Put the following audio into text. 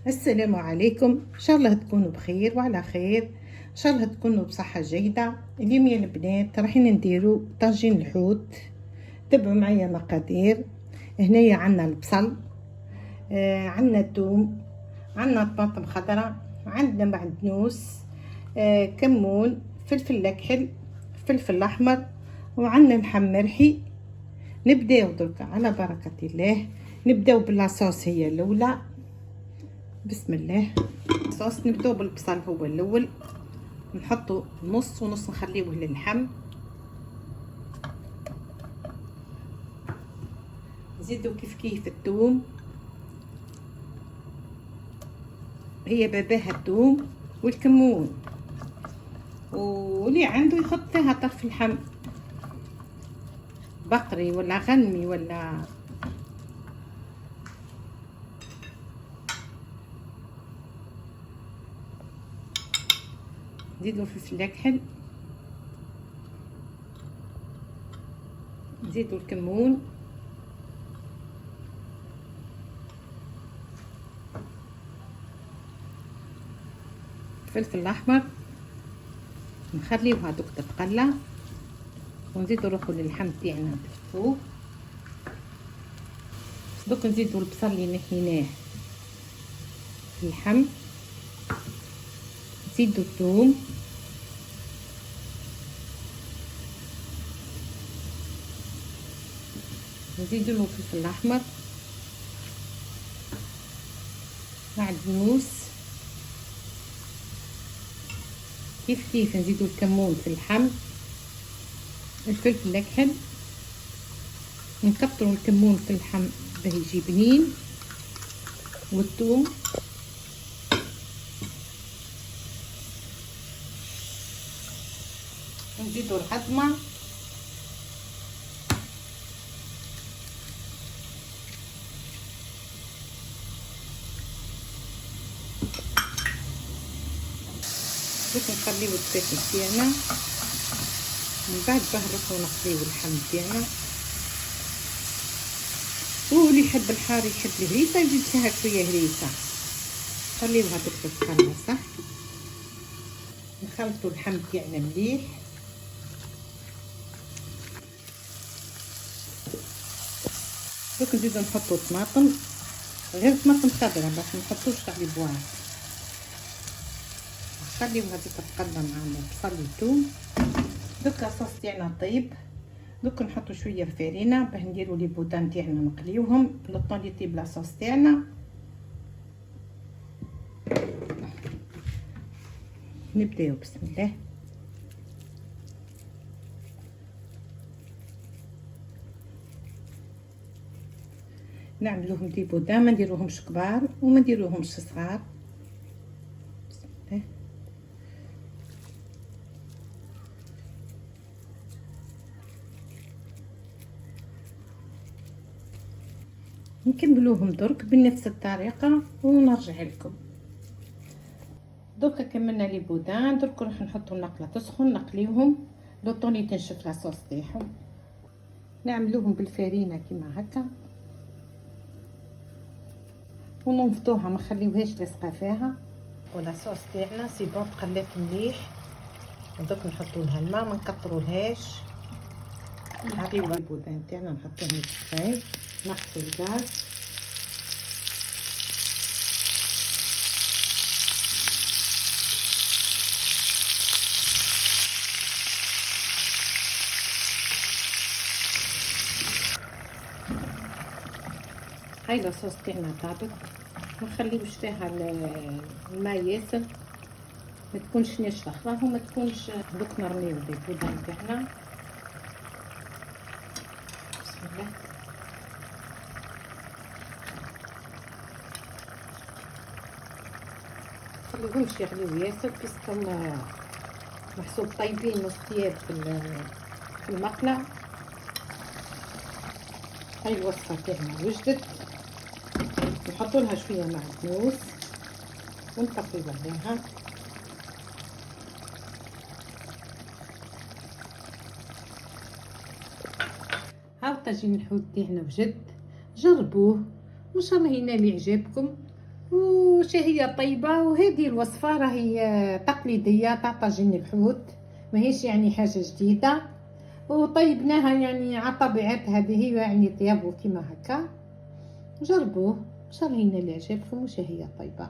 السلام عليكم، ان شاء الله تكونوا بخير وعلى خير. ان شاء الله تكونوا بصحة جيدة. اليوم يا البنات رايحين نديروا طاجين الحوت. تبعوا معايا مقادير. هنايا عندنا البصل، عندنا الثوم، عندنا طماطم خضراء، عندنا معدنوس، كمون، فلفل اكحل، فلفل احمر، وعندنا لحم مرحي. نبداو دركا على بركة الله. نبداو باللاصوص هي الاولى. بسم الله. الصوص نبداو بالبصل هو الاول، نحطو نص ونص نخليوه للحم. نزيدو كيف الثوم، هي باباها الثوم والكمون، واللي عنده يحط فيها طرف اللحم بقري ولا غنمي ولا نزيدو الفلفل الاكحل، نزيدو الكمون، الفلفل الاحمر، نخليوها دوك تتقلى، ونزيدو نروحو للحم تاعنا نفتفوه. دوك نزيدو البصل اللي نحيناه في اللحم، نزيدو الثوم، نزيدو له الفلفل الاحمر، معدنوس، كيف نزيدو الكمون في اللحم، الفلفل الاكحل، نكتروا الكمون في اللحم باه يجي بنين، والثوم، نزيدو العظمه، دوك نخليو التاكل تاعنا. من بعد باه نروحو نقضيو اللحم تاعنا. واللي يحب الحار يحب الهريسه يزيد فيها شويه هريسه. خليوها دوك تتخلى صح. نخلطو اللحم تاعنا مليح. دوك نزيدو نحطو طماطم، غير طماطم خضرا باش منحطوش تاع البواط. نخليوها تتقلى مع البصل والثوم. دوك الصوص تاعنا طيب. دوك نحطو شويه الفرينه باه نديرو لي بودان تاعنا نقليوهم لطون يطيب لاصوص تاعنا. نبداو بسم الله. نعملوهم دي بودان، ما نديروهمش كبار وما نديروهمش صغار. بسم الله. نكملوهم درك بنفس الطريقه ونرجع لكم. دوكا كملنا لي بودان، درك نروح نحطو النقله تسخن نقليوهم لو لي تنشف لاصوص تاعهم. نعملوهم بالفرينه كيما هكا وننفضوها، ما نخليوهاش لاصقه فيها. ولاصوص تاعنا سي بون تقلات مليح. دوك نحطو لها الماء، ما نكثرولهاش. نعطيو البودان تاعنا نحطوهم في نقصو الغاز. هاي لاصوص تاعنا طابت، ما نخليوش فيها الماء ياسر، ما تكونش ناشفه راهو ما تكونش. دوك نرميو البودان تاعنا. بسم الله. خليهمش يغليو ياسر باسكو محسوب طيبين نص طياب في المقله. هاي الوصفه تاعنا وجدت. نحطوا لها شويه معدنوس ونطفيو عليها. هاو طاجين الحوت تاعنا وجد. جربوه وان شاء الله ينال اعجابكم. وشهية طيبة. وهذه الوصفة راهي تقليدية تاع طاجين الحوت، ماهيش يعني حاجة جديدة، وطيبناها يعني على طبيعتها هذه يعني طياب كيما هكا. جربوه ان شاء الله ينال اعجابكم، وشهية طيبة.